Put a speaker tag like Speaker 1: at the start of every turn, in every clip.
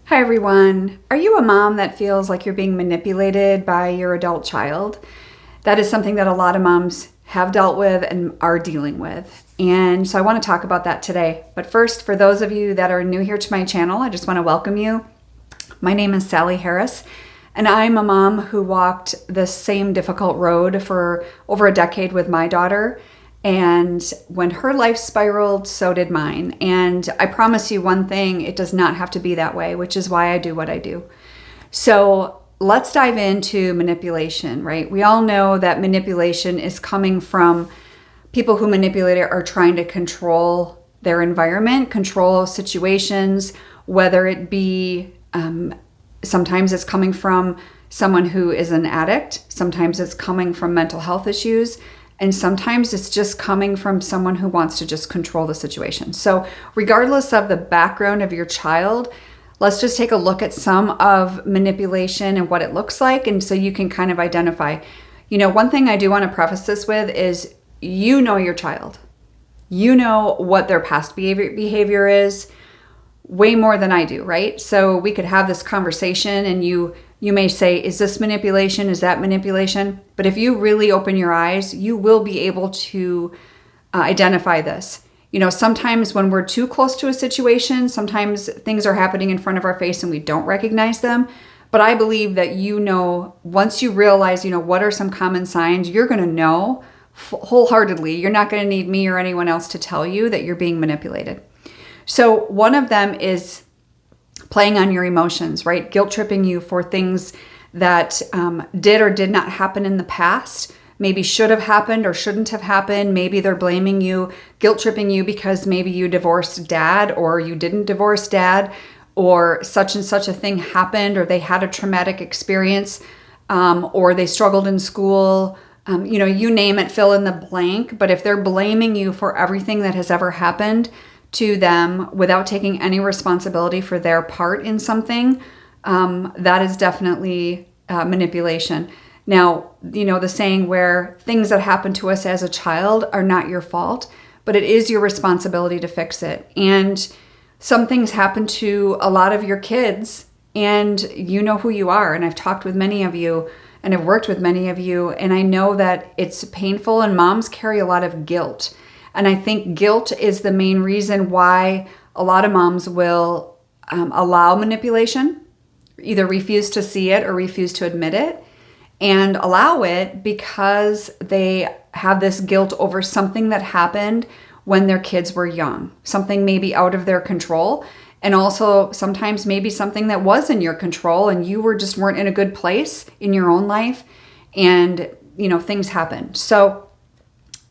Speaker 1: Hi everyone. Are you a mom that feels like you're being manipulated by your adult child? That is something that a lot of moms have dealt with and are dealing with. And so I want to talk about that today. But first, for those of you that are new here to my channel, I just want to welcome you. My name is Sally Harris, and I'm a mom who walked the same difficult road for over a decade with my daughter. And when her life spiraled, so did mine. And I promise you one thing, it does not have to be that way, which is why I do what I do. So let's dive into manipulation, right? We all know that manipulation is coming from people who manipulate it are trying to control their environment, control situations, whether it be sometimes it's coming from someone who is an addict, sometimes it's coming from mental health issues, and sometimes it's just coming from someone who wants to just control the situation. So regardless of the background of your child, let's just take a look at some of manipulation and what it looks like. And so you can kind of identify. One thing I do want to preface this with is you know your child. You know what their past behavior is way more than I do, right? So we could have this conversation and you may say, is this manipulation? Is that manipulation? But if you really open your eyes, you will be able to identify this. Sometimes when we're too close to a situation, sometimes things are happening in front of our face and we don't recognize them. But I believe that once you realize, what are some common signs, you're going to know wholeheartedly. You're not going to need me or anyone else to tell you that you're being manipulated. So one of them is playing on your emotions, right? Guilt tripping you for things that did or did not happen in the past, maybe should have happened or shouldn't have happened. Maybe they're blaming you, guilt tripping you because maybe you divorced dad or you didn't divorce dad, or such and such a thing happened, or they had a traumatic experience, or they struggled in school. You name it, fill in the blank. But if they're blaming you for everything that has ever happened to them without taking any responsibility for their part in something, that is definitely manipulation. Now, the saying where things that happen to us as a child are not your fault, but it is your responsibility to fix it. And some things happen to a lot of your kids, and you know who you are. And I've talked with many of you and I've worked with many of you, and I know that it's painful, and moms carry a lot of guilt. And I think guilt is the main reason why a lot of moms will allow manipulation, either refuse to see it or refuse to admit it, and allow it because they have this guilt over something that happened when their kids were young, something maybe out of their control, and also sometimes maybe something that was in your control and you weren't in a good place in your own life, and things happened. So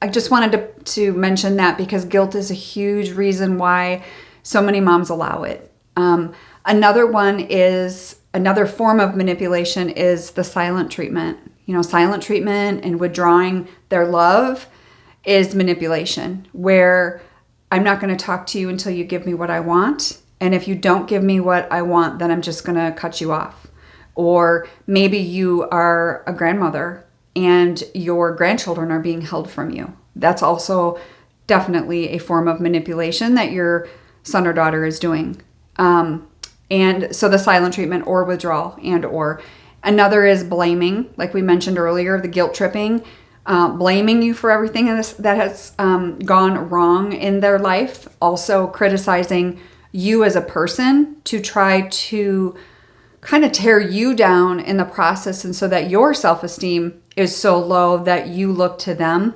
Speaker 1: I just wanted to mention that because guilt is a huge reason why so many moms allow it. Another form of manipulation is the silent treatment. Silent treatment and withdrawing their love is manipulation, where I'm not going to talk to you until you give me what I want. And if you don't give me what I want, then I'm just going to cut you off. Or maybe you are a grandmother and your grandchildren are being held from you. That's also definitely a form of manipulation that your son or daughter is doing. And so the silent treatment or withdrawal or. Another is blaming, like we mentioned earlier, the guilt tripping, blaming you for everything that has gone wrong in their life. Also criticizing you as a person to try to kind of tear you down in the process, and so that your self-esteem is so low that you look to them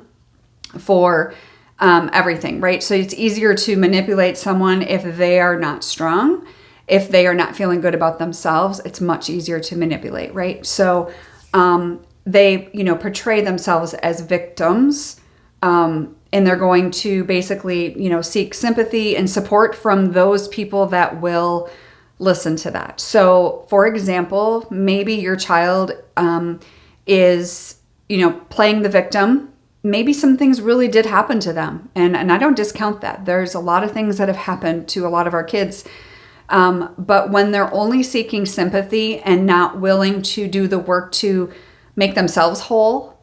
Speaker 1: for everything, right? So it's easier to manipulate someone if they are not strong, if they are not feeling good about themselves. It's much easier to manipulate, right? So they, portray themselves as victims, and they're going to basically, seek sympathy and support from those people that will listen to that. So, for example, maybe your child is, playing the victim. Maybe some things really did happen to them. And I don't discount that. There's a lot of things that have happened to a lot of our kids. But when they're only seeking sympathy and not willing to do the work to make themselves whole,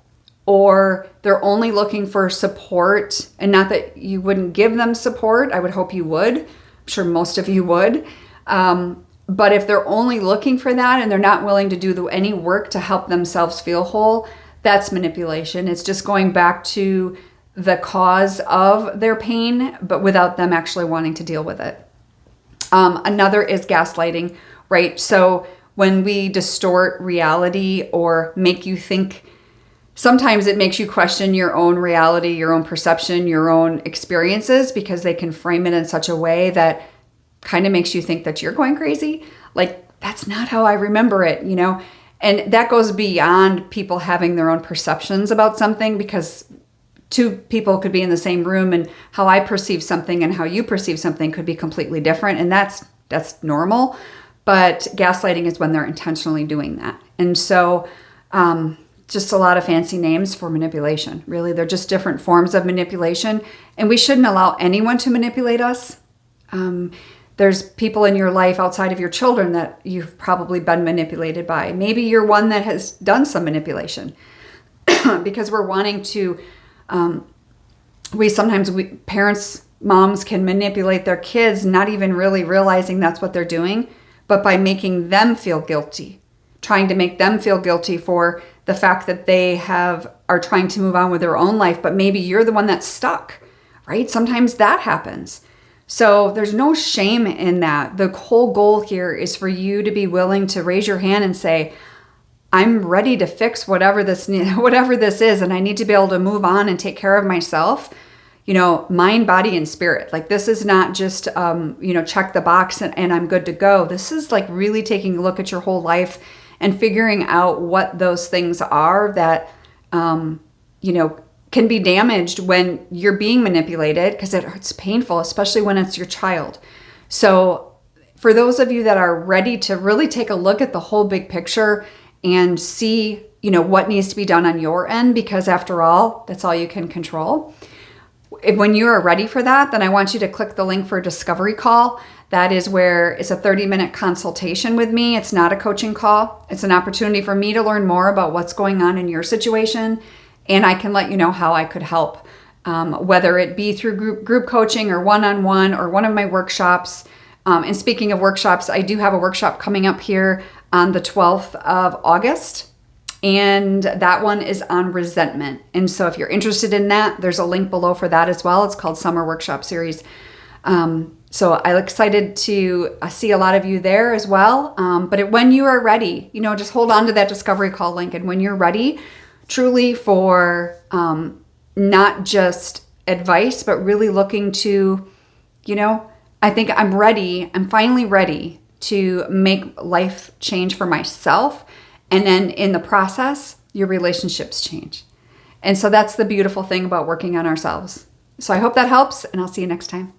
Speaker 1: or they're only looking for support, and not that you wouldn't give them support. I would hope you would. I'm sure most of you would. But if they're only looking for that and they're not willing to do any work to help themselves feel whole, that's manipulation. It's just going back to the cause of their pain, but without them actually wanting to deal with it. Another is gaslighting, right? So when we distort reality or make you think, sometimes it makes you question your own reality, your own perception, your own experiences, because they can frame it in such a way that kind of makes you think that you're going crazy. Like, that's not how I remember it, you know? And that goes beyond people having their own perceptions about something, because two people could be in the same room and how I perceive something and how you perceive something could be completely different. And that's normal. But gaslighting is when they're intentionally doing that. And so just a lot of fancy names for manipulation. Really, they're just different forms of manipulation. And we shouldn't allow anyone to manipulate us. There's people in your life outside of your children that you've probably been manipulated by. Maybe you're one that has done some manipulation because we're wanting to, parents, moms can manipulate their kids, not even really realizing that's what they're doing, but by making them feel guilty, trying to make them feel guilty for the fact that they are trying to move on with their own life, but maybe you're the one that's stuck, right? Sometimes that happens. So there's no shame in that. The whole goal here is for you to be willing to raise your hand and say, I'm ready to fix whatever this is, and I need to be able to move on and take care of myself, mind, body, and spirit. Like, this is not just, check the box and I'm good to go. This is like really taking a look at your whole life and figuring out what those things are that, can be damaged when you're being manipulated, because it's painful, especially when it's your child. So for those of you that are ready to really take a look at the whole big picture and see, what needs to be done on your end, because after all, that's all you can control. When you are ready for that, then I want you to click the link for a discovery call. That is where it's a 30-minute consultation with me. It's not a coaching call. It's an opportunity for me to learn more about what's going on in your situation, and I can let you know how I could help, whether it be through group coaching or one-on-one or one of my workshops. And speaking of workshops, I do have a workshop coming up here on the 12th of August, and that one is on resentment. And so if you're interested in that, there's a link below for that as well. It's called Summer Workshop Series. So I'm excited to see a lot of you there as well. But when you are ready, just hold on to that discovery call link. And when you're ready, truly for not just advice, but really looking to, I think I'm finally ready to make life change for myself. And then in the process, your relationships change. And so that's the beautiful thing about working on ourselves. So I hope that helps, and I'll see you next time.